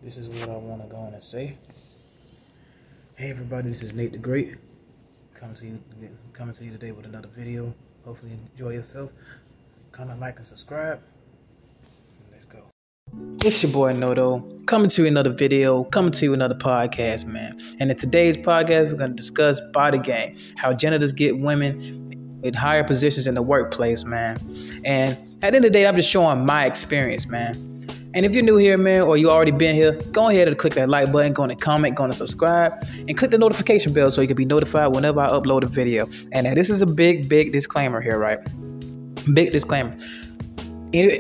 This is what I want to go on and say. Hey everybody, this is Nate the Great. Coming to you today with another video. Hopefully you enjoy yourself. Comment, like, and subscribe. Let's go. It's your boy Noto, coming to you another video, coming to you another podcast, man. And in today's podcast, we're going to discuss body game, how janitors get women with higher positions in the workplace, man. And at the end of the day, I'm just showing my experience, man. And if you're new here, man, or you already been here, go ahead and click that like button, go and comment, go and subscribe, and click the notification bell so you can be notified whenever I upload a video. And now this is a big disclaimer here, right? Big disclaimer.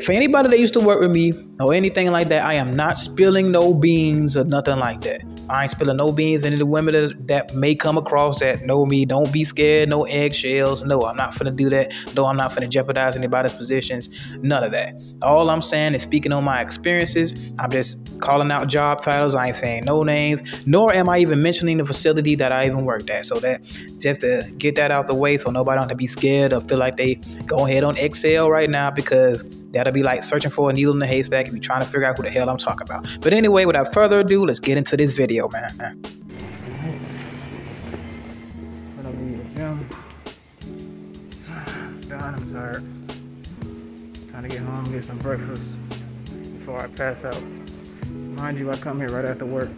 For anybody that used to work with me or anything like that, I am not spilling no beans or nothing like that. I ain't spilling no beans. Any of the women that may come across that know me, don't be scared, no eggshells. No, I'm not finna do that. No, I'm not finna jeopardize anybody's positions. None of that. All I'm saying is speaking on my experiences. I'm just calling out job titles. I ain't saying no names, nor am I even mentioning the facility that I even worked at. So that just to get that out the way so nobody don't have to be scared or feel like they go ahead on Excel right now, because that'll be like searching for a needle in the haystack and be trying to figure out who the hell I'm talking about. But anyway, without further ado, let's get into this video, man. Gonna leave the gym. Done, I'm tired. Trying to get home and get some breakfast before I pass out. Mind you, I come here right after work.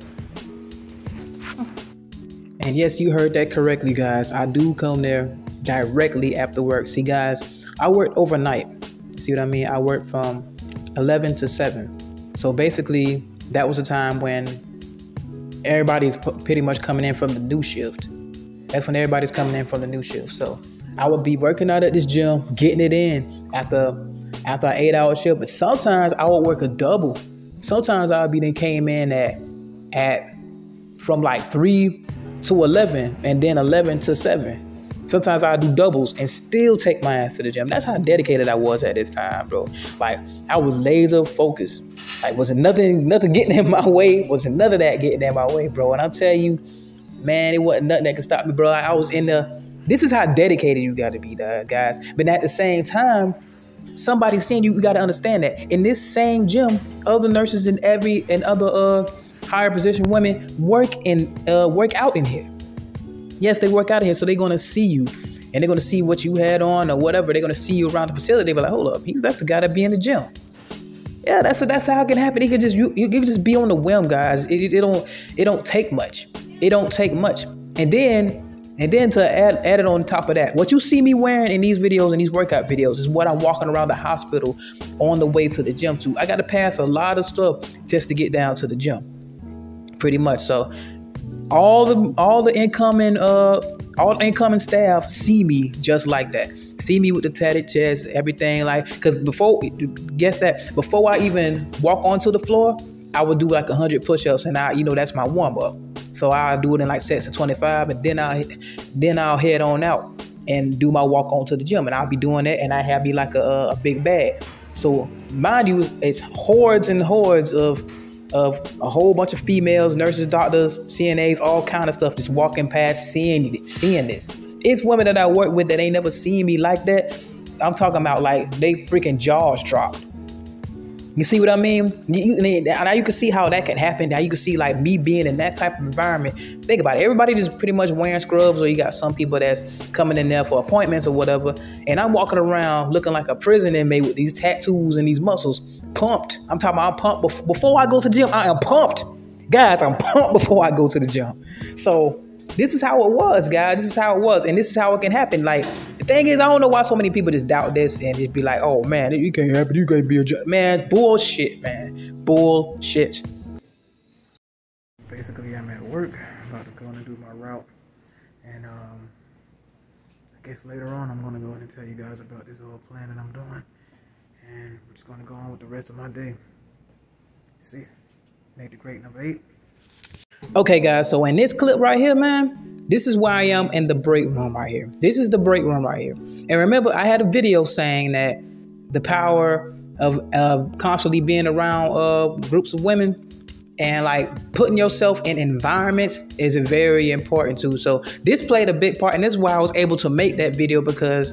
And yes, you heard that correctly, guys. I do come there directly after work. See, guys, I work overnight. See what I mean? I work from 11 to 7. So basically, that was the time when everybody's pretty much coming in from the new shift. That's when everybody's coming in from the new shift. So I would be working out at this gym, getting it in after an 8-hour shift. But sometimes I would work a double. Sometimes I would be then came in at from like 3 to 11 and then 11 to 7. Sometimes I do doubles and still take my ass to the gym. That's how dedicated I was at this time, bro. Like, I was laser focused. Like, wasn't nothing getting in my way. Wasn't none of that getting in my way, bro. And I'll tell you, man, it wasn't nothing that could stop me, bro. I was in this is how dedicated you got to be, guys. But at the same time, somebody seeing you got to understand that. In this same gym, other nurses and other higher position women work out in here. Yes, they work out here, so they're going to see you, and they're going to see what you had on or whatever. They're going to see you around the facility. They're like, hold up, that's the guy that be in the gym. Yeah, that's how it can happen. You can just be on the whim, guys. It don't take much. It don't take much. And then to add it on top of that, what you see me wearing in these videos and these workout videos is what I'm walking around the hospital on the way to the gym to. I got to pass a lot of stuff just to get down to the gym, pretty much. So all the incoming staff see me just like that. See me with the tatted chest, everything, like, because before I even walk onto the floor, I would do like 100 push-ups, and that's my warm-up. So I'll do it in like sets of 25, and then I'll head on out and do my walk onto the gym, and I'll be doing that, and I have me like a big bag. So mind you, it's hordes and hordes of a whole bunch of females, nurses, doctors, CNAs, all kind of stuff, just walking past, seeing this. It's women that I work with that ain't never seen me like that. I'm talking about like they freaking jaws dropped. You see what I mean? Now you can see how that can happen. Now you can see like me being in that type of environment. Think about it. Everybody just pretty much wearing scrubs, or you got some people that's coming in there for appointments or whatever. And I'm walking around looking like a prison inmate with these tattoos and these muscles, pumped. I'm talking about I'm pumped. Before I go to the gym, I am pumped. Guys, I'm pumped before I go to the gym. So this is how it was, guys. This is how it was. And this is how it can happen. Like, the thing is, I don't know why so many people just doubt this and just be like, oh, man, you can't happen. You can't be a judge. Man, it's bullshit, man. Bullshit. Basically, I'm at work. I'm about to go and do my route. And I guess later on, I'm going to go ahead and tell you guys about this whole plan that I'm doing. And we're just going to go on with the rest of my day. See, Nate the Great, number 8. Okay, guys, so in this clip right here, man, this is where I am in the break room right here. This is the break room right here. And remember, I had a video saying that the power of constantly being around groups of women and like putting yourself in environments is very important too. So this played a big part, and this is why I was able to make that video, because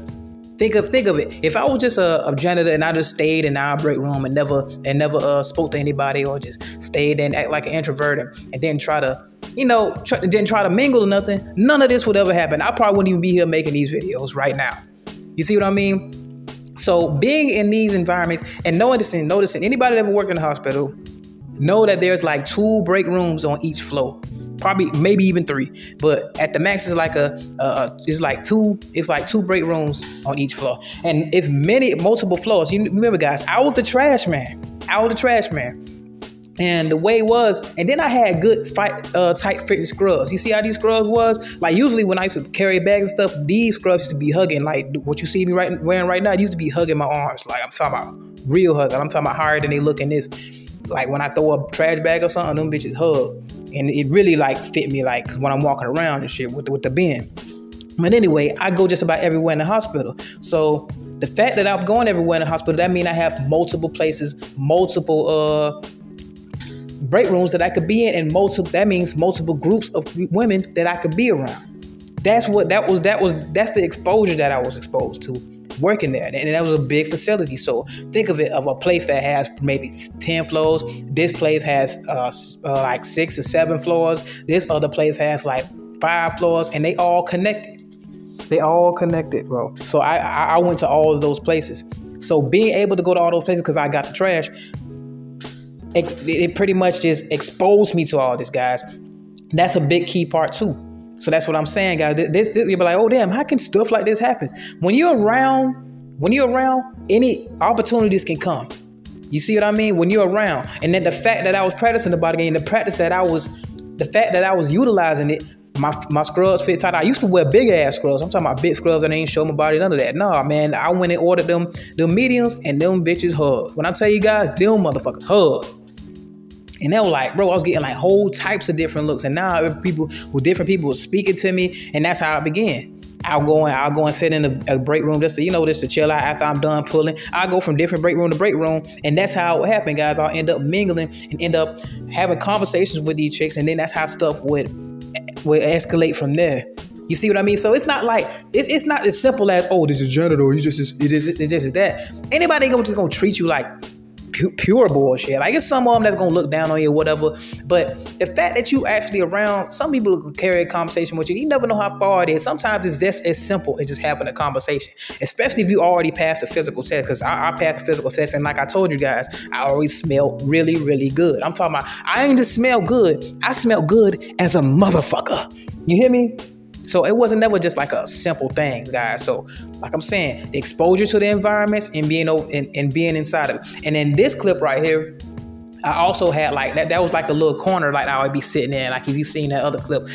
Think of it. If I was just a janitor and I just stayed in our break room and never spoke to anybody, or just stayed and act like an introvert and then try to, didn't try to mingle or nothing, none of this would ever happen. I probably wouldn't even be here making these videos right now. You see what I mean? So being in these environments and noticing anybody that ever worked in the hospital know that there's like 2 break rooms on each floor. Probably maybe even 3, but at the max is like it's like two break rooms on each floor, and it's multiple floors. You remember, guys, I was the trash man, and the way it was, and then I had good tight fitting scrubs. You see how these scrubs was? Like usually when I used to carry bags and stuff, these scrubs used to be hugging, like what you see me wearing right now. It used to be hugging my arms, like I'm talking about real hugging. I'm talking about higher than they look in this. Like when I throw a trash bag or something, them bitches hug. And it really like fit me like when I'm walking around and shit with the bin. But anyway, I go just about everywhere in the hospital. So the fact that I'm going everywhere in the hospital, that means I have multiple places, multiple break rooms that I could be in, and that means multiple groups of women that I could be around. That's the exposure that I was exposed to working there, and that was a big facility. So think of it of a place that has maybe 10 floors. This place has like 6 or 7 floors. This other place has like 5 floors, and they all connected. Bro. So I went to all of those places. So being able to go to all those places because I got the trash, it pretty much just exposed me to all this, guys. That's a big key part too. So that's what I'm saying, guys. This you'll be like, oh damn, how can stuff like this happen? When you're around, any opportunities can come. You see what I mean? When you're around, and then the fact that I was practicing the body game, the fact that I was utilizing it, my scrubs fit tight. I used to wear big ass scrubs. I'm talking about big scrubs that ain't show my body, none of that. No, man, I went and ordered them mediums, and them bitches hug. When I tell you guys, them motherfuckers hug. And they were like, bro, I was getting like whole types of different looks. And now different people were speaking to me. And that's how it began. I'll go and sit in a break room just to chill out after I'm done pulling. I'll go from different break room to break room. And that's how it happened, guys. I'll end up mingling and end up having conversations with these chicks. And then that's how stuff would escalate from there. You see what I mean? So it's not like, it's not as simple as, oh, this is janitor. It's just that. Anybody just gonna treat you like pure bullshit. Like it's some of them that's gonna look down on you or whatever. But the fact that you actually around, some people can carry a conversation with you. You never know how far it is. Sometimes it's just as simple as just having a conversation, especially if you already passed the physical test. Because I passed the physical test, and like I told you guys, I always smell really, really good. I'm talking about, I ain't just smell good. I smell good as a motherfucker. You hear me? So it wasn't never just like a simple thing, guys. So like I'm saying, the exposure to the environments and being inside of it. And then this clip right here, I also had like that was like a little corner like I would be sitting in. Like if you've seen that other clip,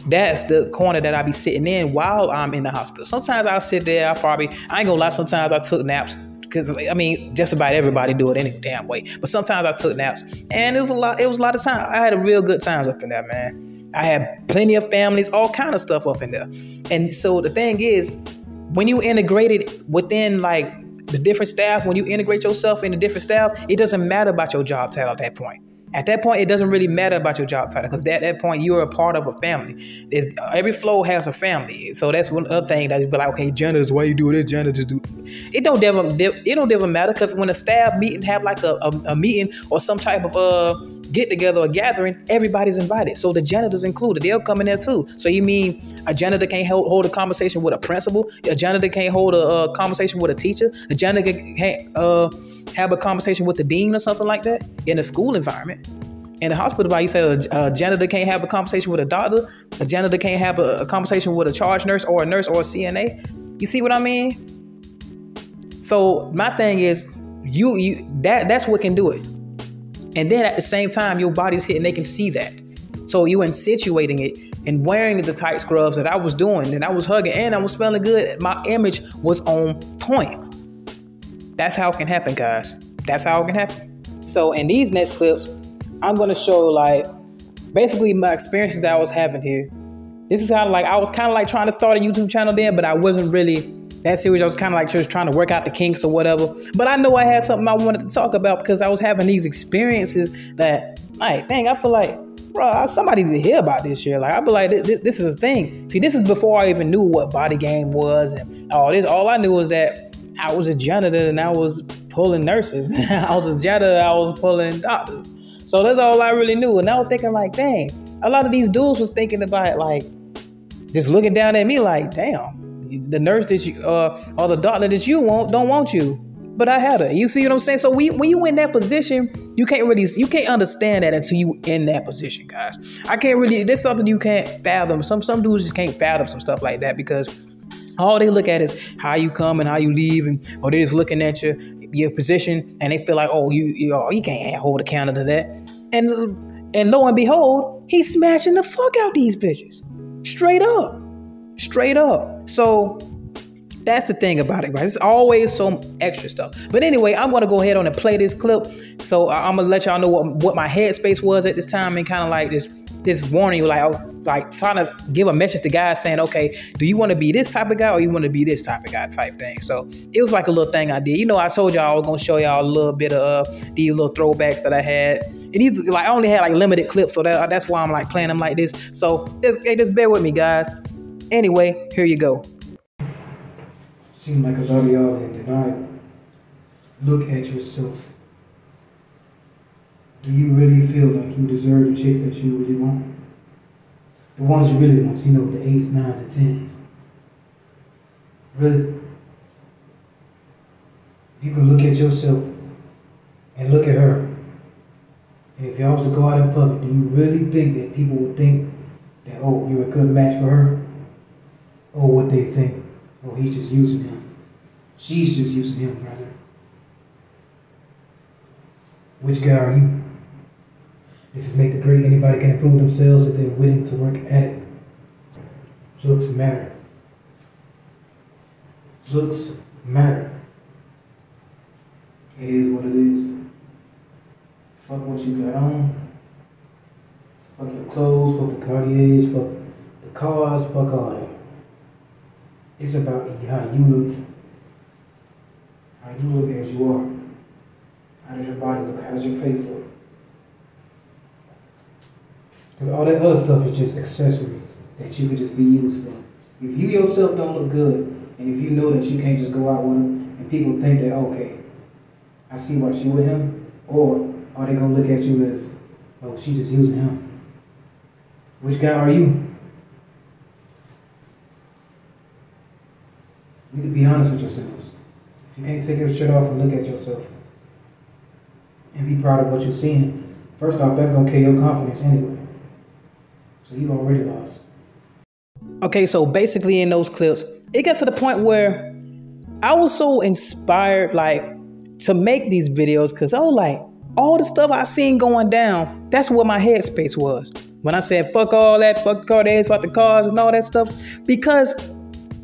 that's the corner that I'd be sitting in while I'm in the hospital. Sometimes I'll sit there, I ain't gonna lie, sometimes I took naps. Because I mean, just about everybody do it any damn way. But sometimes I took naps, and it was a lot of time. I had a real good times up in there, man. I had plenty of families, all kind of stuff up in there. And so the thing is, when you integrated within like the different staff, when you integrate yourself in the different staff, it doesn't matter about your job title at that point. At that point, it doesn't really matter about your job title, because at that point, you're a part of a family. Every floor has a family. So that's one other thing that you be like, okay, janitors, why you do this? Janitors do. It don't ever matter, because when a staff meeting have like a meeting or some type of get together or gathering, everybody's invited. So the janitors included, they'll come in there too. So you mean a janitor can't hold a conversation with a principal? A janitor can't hold a conversation with a teacher? A janitor can't have a conversation with the dean or something like that in a school environment? In a hospital, you say a janitor can't have a conversation with a doctor. A janitor can't have a conversation with a charge nurse or a CNA. You see what I mean? So my thing is, that's what can do it. And then at the same time, your body's hitting, they can see that. So you insinuating it and wearing the tight scrubs that I was doing, and I was hugging, and I was smelling good. My image was on point. That's how it can happen, guys. That's how it can happen. So in these next clips, I'm going to show like basically my experiences that I was having here. This is how I was kind of like trying to start a YouTube channel then, but I wasn't really that serious. I was kind of like just trying to work out the kinks or whatever. But I know I had something I wanted to talk about, because I was having these experiences that, like, dang, I feel like bro, somebody need to hear about this shit. Like, I be like, this is a thing. See, this is before I even knew what body game was and all this. All I knew was that I was a janitor and I was pulling nurses. I was a janitor, I was pulling doctors. So that's all I really knew. And I was thinking like, dang, a lot of these dudes was thinking about it like, just looking down at me like, damn, the nurse that you, or the doctor that you want don't want you. But I had her. You see what I'm saying? So when you in that position, you can't understand that until you in that position, guys. There's something you can't fathom. Some dudes just can't fathom some stuff like that because all they look at is how you come and how you leave, or they're just looking at your position and they feel like, oh, you can't hold a candle to that. And lo and behold, he's smashing the fuck out these bitches. Straight up. So that's the thing about it, right? It's always some extra stuff. But anyway, I'm going to go ahead on and play this clip. So I'm going to let y'all know what my headspace was at this time and kind of like this warning, like trying to give a message to guys saying, okay, do you want to be this type of guy or you want to be this type of guy type thing? So it was like a little thing I did. You know, I told y'all I was going to show y'all a little bit of these little throwbacks that I had. And these, like, I only had like limited clips, so that's why I'm like playing them like this. So just bear with me, guys. Anyway, here you go. Seems like a lot of y'all are in denial. Look at yourself. Do you really feel like you deserve the chicks that you really want? The ones you really want, you know, the 8s, 9s, and 10s. Really? You can look at yourself and look at her. And if y'all was to go out in public, do you really think that people would think that, oh, you're a good match for her? Or would they think, oh, he's just using him? She's just using him, rather. Which guy are you? This is Make the Great. Anybody can improve themselves if they're willing to work at it. Looks matter. Looks matter. It is what it is. Fuck what you got on. Fuck your clothes, fuck the Cartiers, fuck the cars, fuck all that. It's about how you look. How you look as you are. How does your body look? How does your face look? Because all that other stuff is just accessory that you could just be used for. If you yourself don't look good, and if you know that you can't just go out with him, and people think that, okay, I see why she with him, or are they going to look at you as, oh, she just using him? Which guy are you? You need to be honest with yourselves. If you can't take your shit off and look at yourself and be proud of what you're seeing, first off, that's going to kill your confidence anyway. So you already lost. Okay, so basically in those clips, it got to the point where I was so inspired, like, to make these videos because I was like, all the stuff I seen going down, that's what my headspace was. When I said, fuck all that, fuck the Cartiers, fuck the cars and all that stuff. Because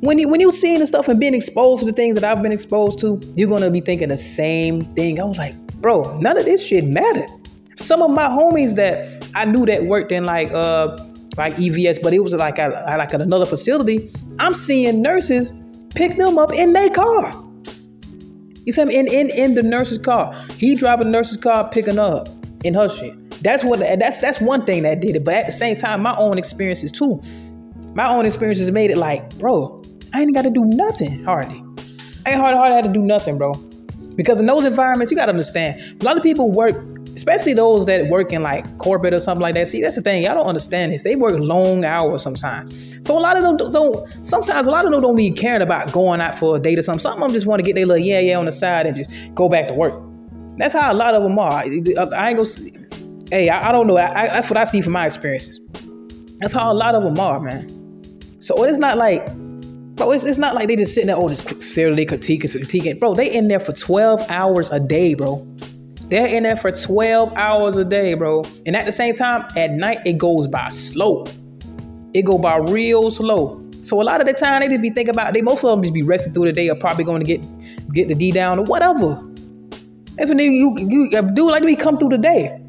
when you seeing the stuff and being exposed to the things that I've been exposed to, you're going to be thinking the same thing. I was like, bro, none of this shit mattered. Some of my homies that I knew that worked in like EVS, but it was like at another facility, I'm seeing nurses pick them up in their car. You see me? In the nurse's car. He driving the nurse's car, picking up in her shit. That's one thing that did it. But at the same time, my own experiences too. My own experiences made it like, bro, I ain't got to do nothing hardly. I ain't hardly had to do nothing, bro. Because in those environments, you got to understand, a lot of people work, especially those that work in like corporate or something like that. See, that's the thing. Y'all don't understand this. They work long hours sometimes. So a lot of them don't be caring about going out for a date or something. Some of them just want to get their little yeah on the side and just go back to work. That's how a lot of them are. I ain't gonna see. Hey, I don't know. That's what I see from my experiences. That's how a lot of them are, man. So it's not like, bro, it's not like they just sitting there, oh, this facility critiquing. Bro, they in there for 12 hours a day, bro. They're in there for 12 hours a day, bro. And at the same time, at night, it goes by slow. It go by real slow. So a lot of the time, they just be thinking about, most of them just be resting through the day or probably going to get the D down or whatever. That's when you do like to be come through the day.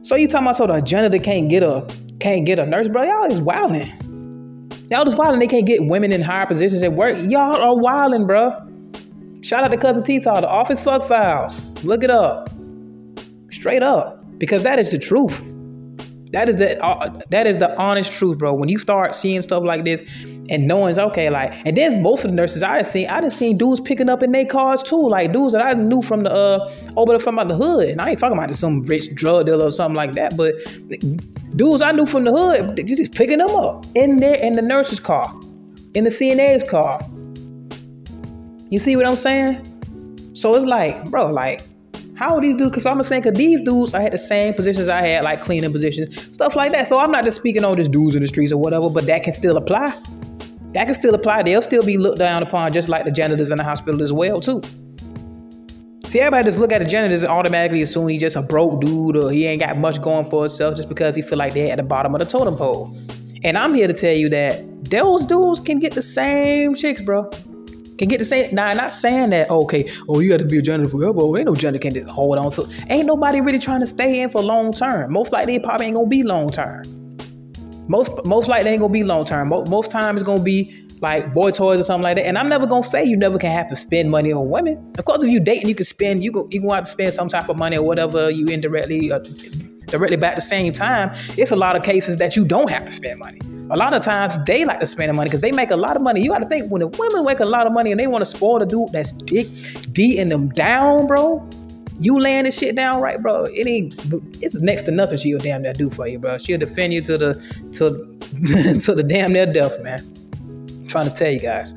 So you talking about so the janitor can't get a nurse, bro? Y'all is wilding. Y'all just wilding. They can't get women in higher positions at work. Y'all are wilding, bro. Shout out to Cousin T-Tal, the Office Fuck Files. Look it up. Straight up. Because that is the truth. That is the honest truth, bro. When you start seeing stuff like this and knowing it's okay, like, and then most of the nurses I done seen dudes picking up in their cars too, like dudes that I knew from the over from the hood. And I ain't talking about some rich drug dealer or something like that, but dudes I knew from the hood, they just picking them up in the nurse's car, in the CNA's car. You see what I'm saying? So it's like, bro, like, how are these dudes? Because I'm saying, because these dudes, I had the same positions I had, like cleaning positions, stuff like that. So I'm not just speaking on just dudes in the streets or whatever, but that can still apply. That can still apply. They'll still be looked down upon just like the janitors in the hospital as well, too. See, everybody just look at the janitors and automatically assume he's just a broke dude or he ain't got much going for himself just because he feel like they're at the bottom of the totem pole. And I'm here to tell you that those dudes can get the same chicks, bro. Can get the same. Now, I'm not saying that, okay, you got to be a janitor forever. Ain't no janitor can just hold on to it. Ain't nobody really trying to stay in for long term. Most likely, it probably ain't going to be long term. Most likely ain't going to be long term. Most time it's going to be like boy toys or something like that. And I'm never going to say you never can have to spend money on women. Of course, if you dating, you can spend, you going to have to spend some type of money or whatever you indirectly, directly back at the same time. It's a lot of cases that you don't have to spend money. A lot of times they like to spend the money because they make a lot of money. You got to think, when the women make a lot of money and they want to spoil the dude that's D-ing them down, bro. You laying this shit down right, bro. It's next to nothing she'll damn near do for you, bro. She'll defend you to the damn near death, man. I'm trying to tell you guys.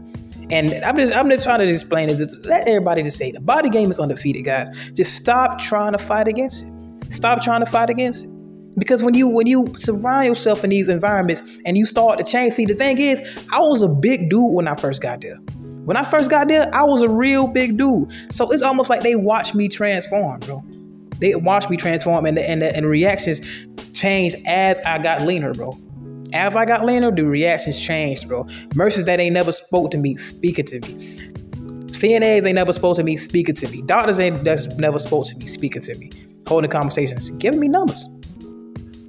And I'm just trying to explain this. Let everybody just say the body game is undefeated, guys. Just stop trying to fight against it. Stop trying to fight against it. Because when you surround yourself in these environments and you start to change, see, the thing is, I was a big dude when I first got there. When I first got there, I was a real big dude. So it's almost like they watched me transform, bro. They watched me transform, and the reactions changed as I got leaner, bro. As I got leaner, the reactions changed, bro. Nurses that ain't never spoke to me, speaking to me. CNAs ain't never spoke to me, speaking to me. Doctors that's never spoke to me, speaking to me. Holding conversations, giving me numbers.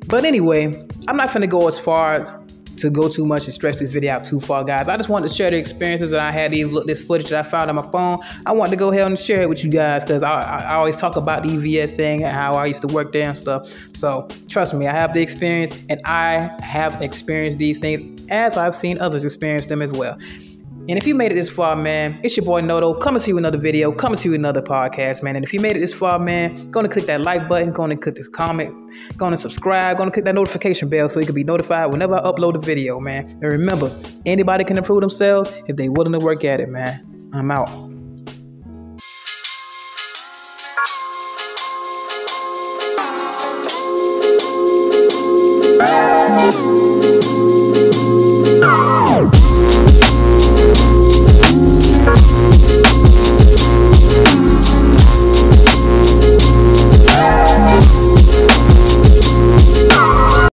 But anyway, I'm not going to go as far to go too much and stretch this video out too far, guys. I just wanted to share the experiences that I had, this footage that I found on my phone. I wanted to go ahead and share it with you guys because I always talk about the EVS thing and how I used to work there and stuff. So trust me, I have the experience and I have experienced these things as I've seen others experience them as well. And if you made it this far, man, it's your boy Noto. Come and see you another video. Come and see you another podcast, man. And if you made it this far, man, go to click that like button. Go to click this comment. Go to subscribe. Go to click that notification bell so you can be notified whenever I upload a video, man. And remember, anybody can improve themselves if they're willing to work at it, man. I'm out.